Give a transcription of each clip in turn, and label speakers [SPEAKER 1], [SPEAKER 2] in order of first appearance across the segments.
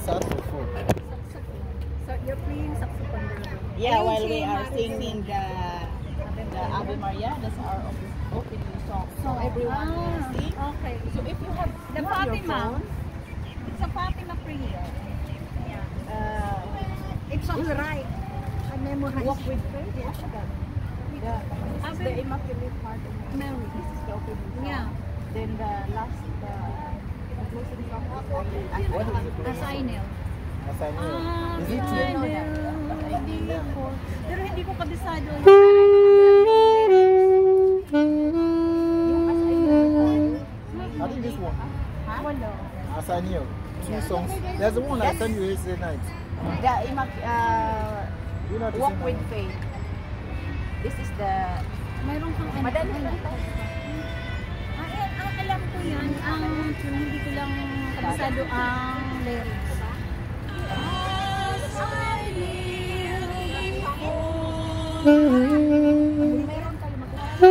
[SPEAKER 1] saxophone.
[SPEAKER 2] So you're playing saxophone.
[SPEAKER 3] Yeah, while we are singing the Ave Maria, that's our opening song. So everyone will sing.
[SPEAKER 2] Okay.
[SPEAKER 3] So if you have
[SPEAKER 2] The
[SPEAKER 3] your
[SPEAKER 2] Fatima.
[SPEAKER 3] phone,
[SPEAKER 2] It's a Fatima prayer. Yeah. It's alright. I memorize.
[SPEAKER 3] walk with faith.
[SPEAKER 2] Yeah.
[SPEAKER 3] This is the Immaculate Heart of
[SPEAKER 2] Mary.
[SPEAKER 3] This is the opening song.
[SPEAKER 2] Yeah.
[SPEAKER 3] Then the last, the closing song is
[SPEAKER 1] What is it?
[SPEAKER 2] As I know.
[SPEAKER 1] Nathaniel. Is it you?
[SPEAKER 2] Pero hindi ko kabisado.
[SPEAKER 1] I think this one.
[SPEAKER 2] Wala.
[SPEAKER 1] Nathaniel. Two songs. There's the one I sent you yesterday night.
[SPEAKER 3] The
[SPEAKER 1] You know the
[SPEAKER 3] Walk
[SPEAKER 1] same
[SPEAKER 3] with
[SPEAKER 1] one?
[SPEAKER 3] Faith. This is the
[SPEAKER 2] Mayroon kang ano.
[SPEAKER 3] Madali lang
[SPEAKER 2] Ang alam ko yan, hindi ko lang kabisado ang lyrics.
[SPEAKER 3] meron tayo mag-aaral.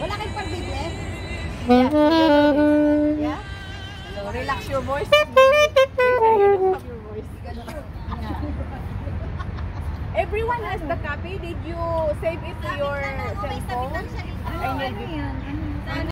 [SPEAKER 2] Wala kayong pag-biblet?
[SPEAKER 3] Yeah. So relax your voice. Your voice. Everyone has the copy. Did you save it to your cell phone?
[SPEAKER 2] Ano yan?